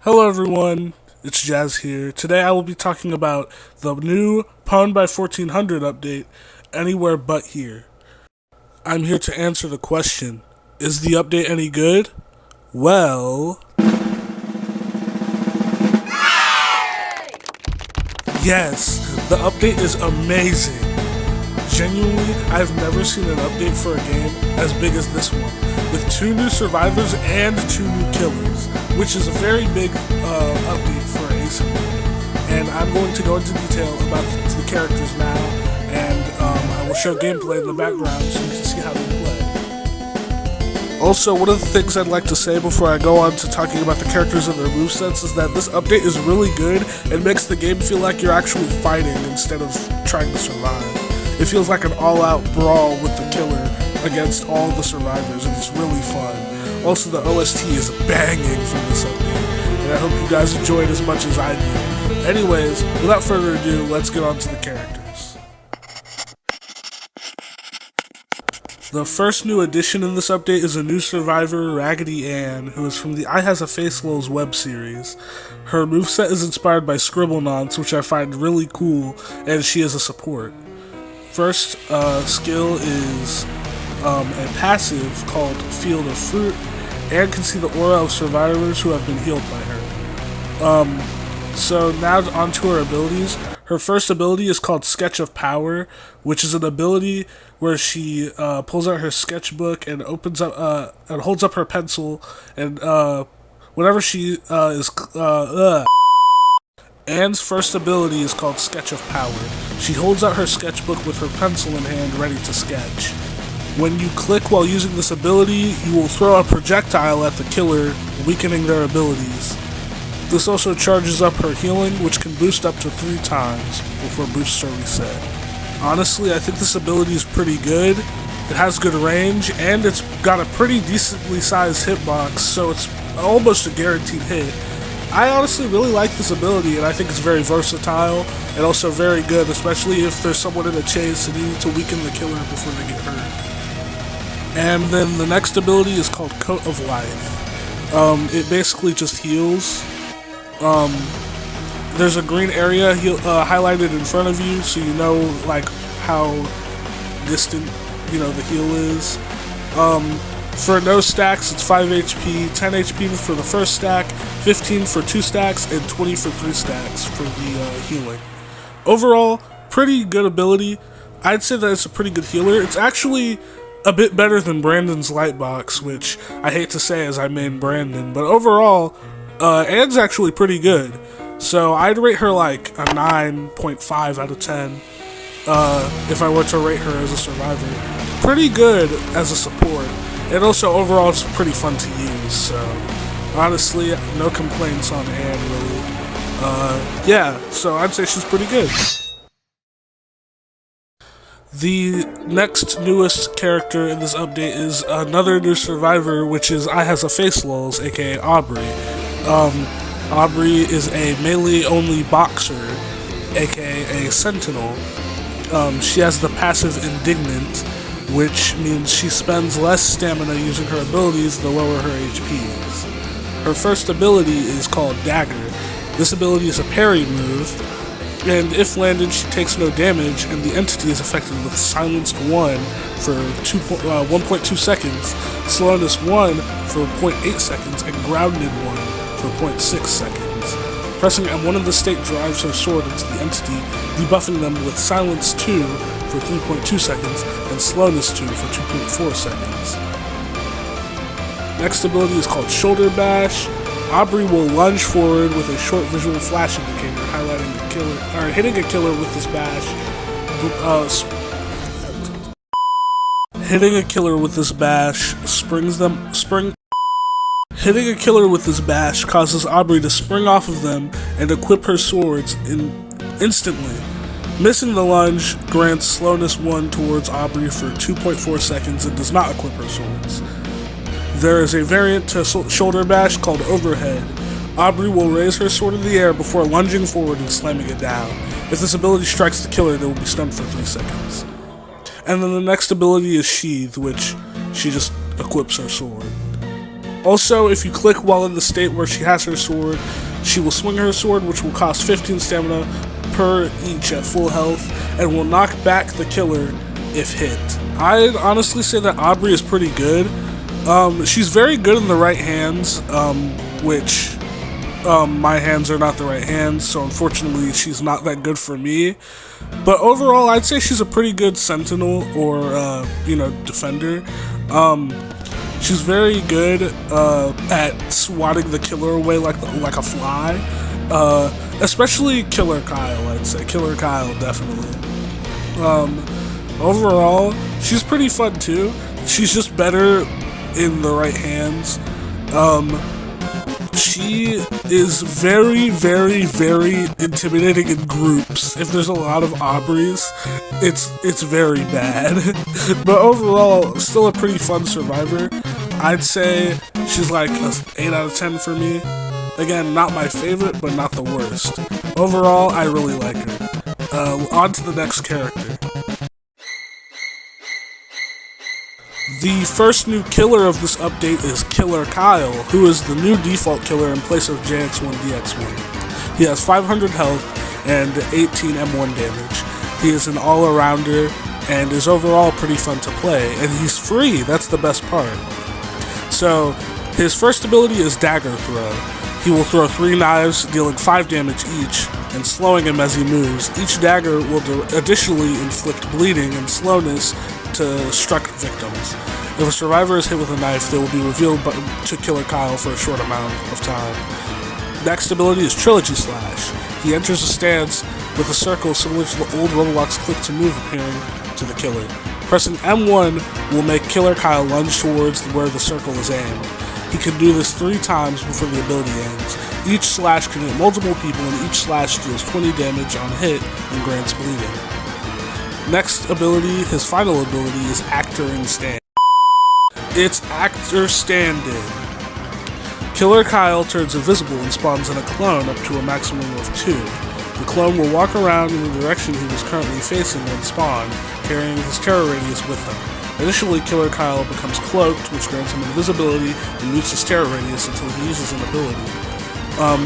Hello everyone, it's Jazz here. Today I will be talking about the new Pwned by 1400 update, Anywhere But Here. I'm here to answer the question, is the update any good? Well, yes, the update is amazing. Genuinely, I've never seen an update for a game as big as this one, with 2 new survivors and 2 new killers, which is a very big update for asym. And I'm going to go into detail about the characters now, and I will show gameplay in the background so you can see how they play. Also, one of the things I'd like to say before I go on to talking about the characters and their movesets is that this update is really good and makes the game feel like you're actually fighting instead of trying to survive. It feels like an all-out brawl with the killer against all the survivors, and it's really fun. Also, the OST is banging from this update, and I hope you guys enjoy it as much as I do. Anyways, without further ado, let's get on to the characters. The first new addition in this update is a new survivor, Raggedy Ann, who is from the I Has a Face Lol's web series. Her moveset is inspired by Scribblenauts, which I find really cool, and she is a support. First skill is a passive called Field of Fruit, and can see the aura of survivors who have been healed by her. So now onto her abilities. Her first ability is called Sketch of Power, which is an ability where she pulls out her sketchbook and opens up and holds up her pencil, and whenever she is Anne's first ability is called Sketch of Power. She holds out her sketchbook with her pencil in hand, ready to sketch. When you click while using this ability, you will throw a projectile at the killer, weakening their abilities. This also charges up her healing, which can boost up to 3 times before boosts are reset. Honestly, I think this ability is pretty good. It has good range, and it's got a pretty decently sized hitbox, so it's almost a guaranteed hit. I honestly really like this ability, and I think it's very versatile and also very good, especially if there's someone in a chase and you need to weaken the killer before they get hurt. And then the next ability is called Coat of Life. It basically just heals. There's a green area highlighted in front of you, so you know like how distant the heal is. For no stacks, it's 5 HP, 10 HP for the first stack, 15 for 2 stacks, and 20 for 3 stacks for the healing. Overall, pretty good ability. I'd say that it's a pretty good healer. It's actually a bit better than Brandon's Lightbox, which I hate to say as I main Brandon, but overall, Anne's actually pretty good. So I'd rate her like a 9.5 out of 10 if I were to rate her as a survivor. Pretty good as a support. And also, overall, it's pretty fun to use, so honestly, no complaints on Anne, really. Yeah, so I'd say she's pretty good. The next newest character in this update is another new survivor, which is I Has a Face Lol's, aka Aubrey. Aubrey is a melee-only boxer, aka a sentinel. She has the passive Indignant, which means she spends less stamina using her abilities the lower her HP is. Her first ability is called Dagger. This ability is a parry move, and if landed, she takes no damage, and the entity is affected with Silenced 1 for 1.2 seconds, Slowness 1 for 0.8 seconds, and Grounded 1 for 0.6 seconds. Pressing M1 in the state drives her sword into the entity, debuffing them with Silence 2 for 3.2 seconds, and Slowness 2 for 2.4 seconds. Next ability is called Shoulder Bash. Aubrey will lunge forward with a short visual flash indicator, highlighting a killer, or hitting a killer with this bash. Hitting a killer with this bash Hitting a killer with this bash causes Aubrey to spring off of them and equip her swords instantly. Missing the lunge grants Slowness 1 towards Aubrey for 2.4 seconds and does not equip her swords. There is a variant to Shoulder Bash called Overhead. Aubrey will raise her sword in the air before lunging forward and slamming it down. If this ability strikes the killer, they will be stunned for 3 seconds. And then the next ability is Sheath, which she just equips her sword. Also, if you click while in the state where she has her sword, she will swing her sword, which will cost 15 stamina per each at full health, and will knock back the killer if hit. I'd honestly say that Aubrey is pretty good. She's very good in the right hands, which my hands are not the right hands, so unfortunately she's not that good for me. But overall, I'd say she's a pretty good sentinel or, defender. She's very good at swatting the killer away like a fly. Especially Killer Kyle, I'd say. Killer Kyle, definitely. Overall, she's pretty fun too. She's just better in the right hands. She is very, very, very intimidating in groups. If there's a lot of Aubreys, it's very bad. But overall, still a pretty fun survivor. I'd say she's like an 8 out of 10 for me. Again, not my favorite, but not the worst. Overall, I really like her. On to the next character. The first new killer of this update is Killer Kyle, who is the new default killer in place of JX1DX1. He has 500 health and 18 M1 damage. He is an all-arounder and is overall pretty fun to play, and he's free, that's the best part. So, his first ability is Dagger Throw. He will throw 3 knives, dealing 5 damage each, and slowing him as he moves. Each dagger will additionally inflict bleeding and slowness to struck victims. If a survivor is hit with a knife, they will be revealed to Killer Kyle for a short amount of time. Next ability is Trilogy Slash. He enters a stance with a circle similar to the old Roblox click to move appearing to the killer. Pressing M1 will make Killer Kyle lunge towards where the circle is aimed. He can do this 3 times before the ability ends. Each slash can hit multiple people, and each slash deals 20 damage on hit and grants bleeding. Next ability, his final ability, is Actor in Stand. It's Actor Stand-In. Killer Kyle turns invisible and spawns in a clone up to a maximum of 2. The clone will walk around in the direction he was currently facing when spawned, carrying his terror radius with him. Additionally, Killer Kyle becomes cloaked, which grants him invisibility and mutes his terror radius until he uses an ability.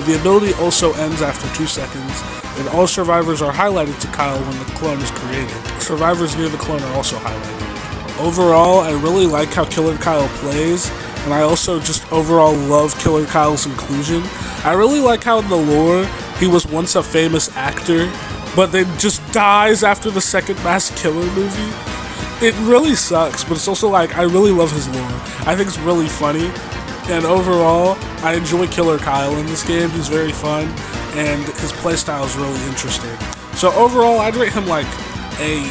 The ability also ends after 2 seconds, and all survivors are highlighted to Kyle when the clone is created. Survivors near the clone are also highlighted. Overall, I really like how Killer Kyle plays, and I also just overall love Killer Kyle's inclusion. I really like how in the lore, he was once a famous actor, but then just dies after the second Masked Killer movie. It really sucks, but it's also like, I really love his lore. I think it's really funny, and overall, I enjoy Killer Kyle in this game. He's very fun, and his playstyle is really interesting. So overall, I'd rate him like a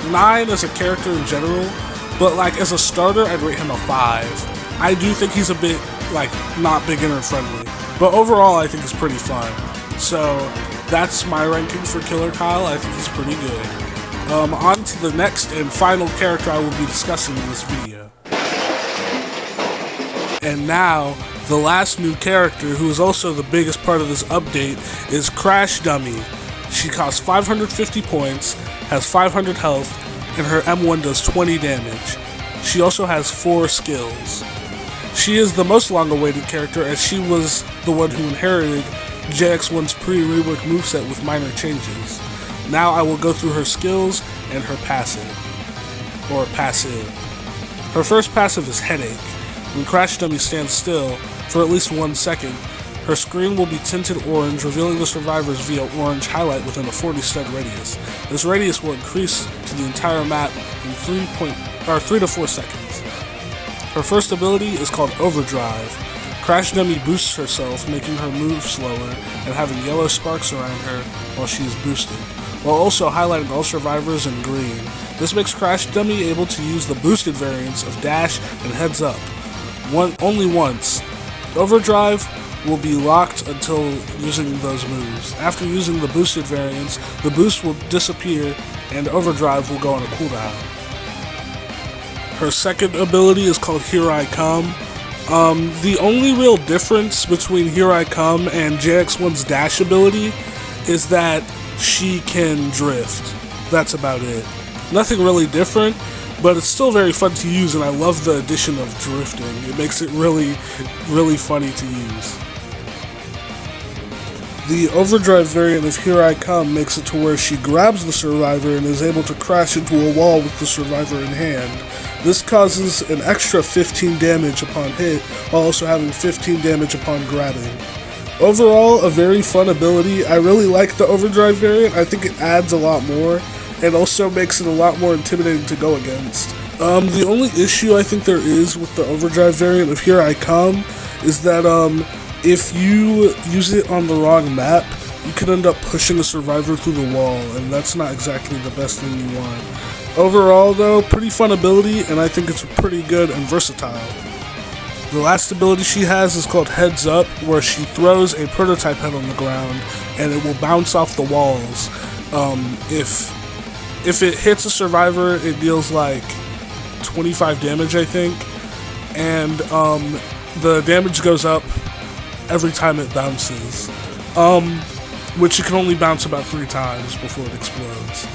9 as a character in general, but like as a starter, I'd rate him a 5. I do think he's a bit like not beginner friendly, but overall, I think he's pretty fun. So that's my ranking for Killer Kyle. I think he's pretty good. On to the next and final character I will be discussing in this video. And now, the last new character, who is also the biggest part of this update, is Crash Dummy. She costs 550 points, has 500 health, and her M1 does 20 damage. She also has 4 skills. She is the most long-awaited character, as she was the one who inherited JX1's pre-rework moveset with minor changes. Now I will go through her skills and her passive. Her first passive is Headache. When Crash Dummy stands still for at least 1 second, her screen will be tinted orange, revealing the survivors via orange highlight within a 40 stud radius. This radius will increase to the entire map in 3 to 4 seconds. Her first ability is called Overdrive. Crash Dummy boosts herself, making her move slower and having yellow sparks around her while she is boosted, while also highlighting all survivors in green. This makes Crash Dummy able to use the boosted variants of Dash and Heads Up only once. Overdrive will be locked until using those moves. After using the boosted variants, the boost will disappear and Overdrive will go on a cooldown. Her second ability is called Here I Come. The only real difference between Here I Come and JX1's Dash ability is that she can drift. That's about it. Nothing really different. but it's still very fun to use, and I love the addition of drifting. It makes it really, really funny to use. The overdrive variant of Here I Come makes it to where she grabs the survivor and is able to crash into a wall with the survivor in hand. This causes an extra 15 damage upon hit, while also having 15 damage upon grabbing. Overall, a very fun ability. I really like the overdrive variant. I think it adds a lot more, and also makes it a lot more intimidating to go against. The only issue I think there is with the overdrive variant of Here I Come is that, if you use it on the wrong map, you can end up pushing a survivor through the wall, and that's not exactly the best thing you want. Overall, though, pretty fun ability, and I think it's pretty good and versatile. The last ability she has is called Heads Up, where she throws a prototype head on the ground, and it will bounce off the walls. If it hits a survivor, it deals like 25 damage, I think, and the damage goes up every time it bounces, which it can only bounce about 3 times before it explodes.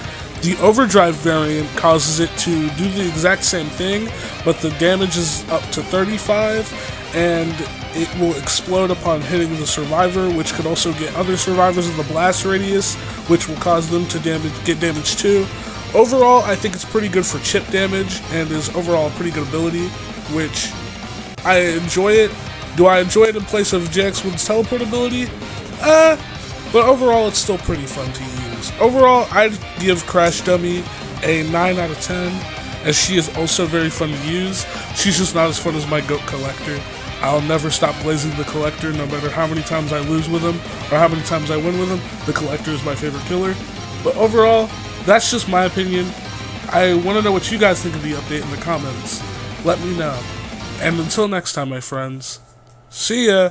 The overdrive variant causes it to do the exact same thing, but the damage is up to 35, and it will explode upon hitting the survivor, which could also get other survivors in the blast radius, which will cause them to get damage too. Overall, I think it's pretty good for chip damage, and is overall a pretty good ability, which I enjoy it. Do I enjoy it in place of JX1's teleport ability? But overall, it's still pretty fun to use. Overall, I'd give Crash Dummy a 9 out of 10, as she is also very fun to use. She's just not as fun as my GOAT Collector. I'll never stop blazing the Collector, no matter how many times I lose with him, or how many times I win with him. The Collector is my favorite killer. But overall, that's just my opinion. I want to know what you guys think of the update in the comments. Let me know. And until next time, my friends, see ya!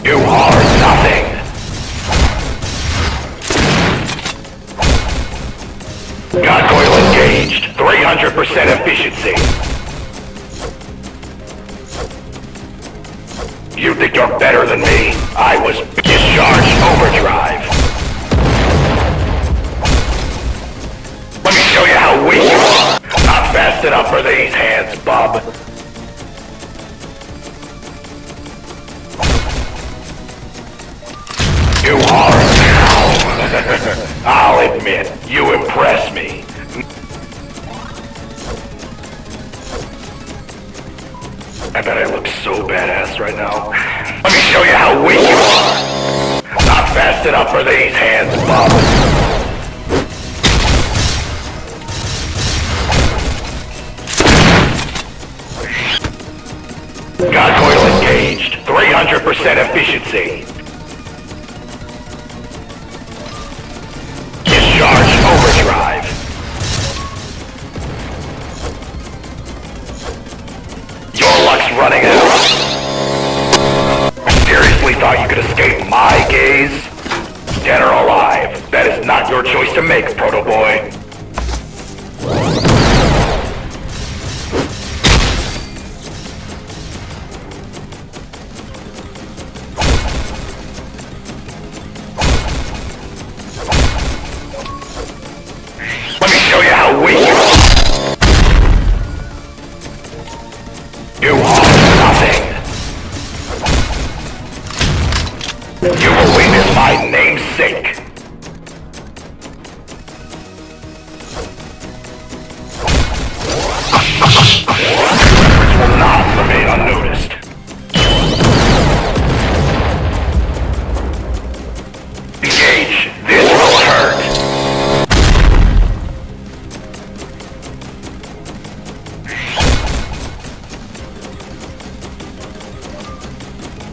You are nothing. Gargoyle engaged. 300% efficiency. You think you're better than me? I was discharged overdrive. Let me show you how weak you are. Not fast enough for these hands, bub. You are now. I'll admit, you impress me. I bet I look so badass right now. Let me show you how weak you are. Not fast enough for these hands, bub. Gargoyle engaged. 300% efficiency. Discharge overdrive. Your luck's running out. Seriously thought you could escape my gaze? Dead or alive, that is not your choice to make, Proto Boy. Let me show you how weak you are. You are nothing. You will witness my namesake. Efforts will not remain unnoticed. Engage. This will hurt.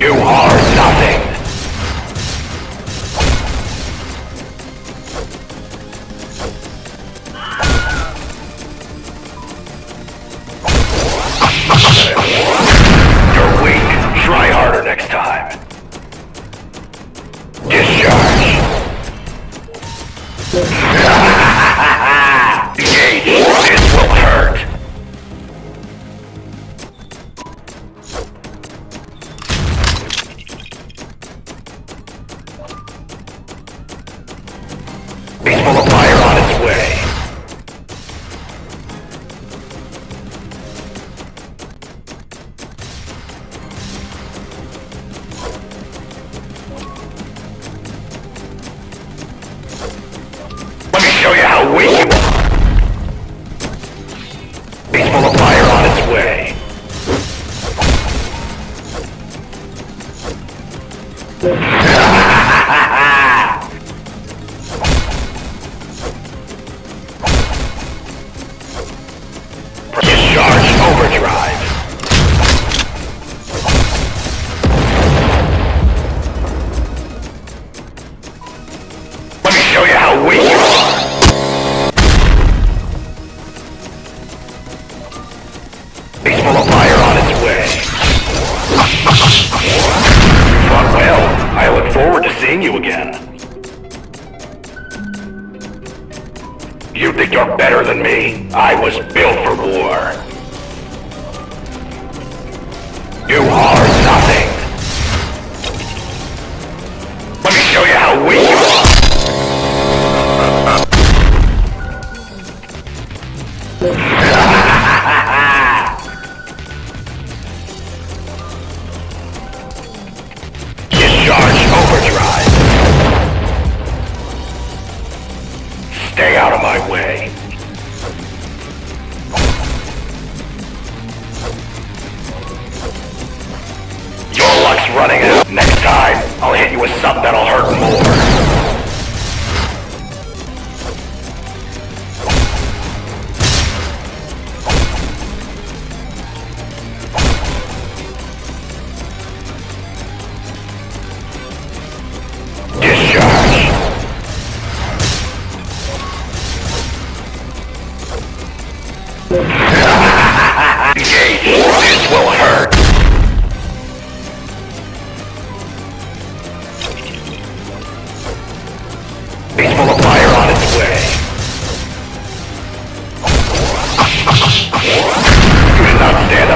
You are nothing. You're weak. Try harder next time. Discharge. Engage. This will hurt. He's full of fire on its way. Let me show you how weak you are. He's full of fire on its way. Discharge overdrive. Let me show you how weak you are. He's full of fire on its way. You fought well. I look forward to seeing you again. You think you're better than me? I was built for war. You are nothing. Let me show you how weak you are. Discharge overdrive. Stay out of my way. Your luck's running out. Next time, I'll hit you with something that'll hurt more. Discharge. Engage. This will hurt.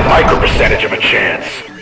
a micro percentage of a chance.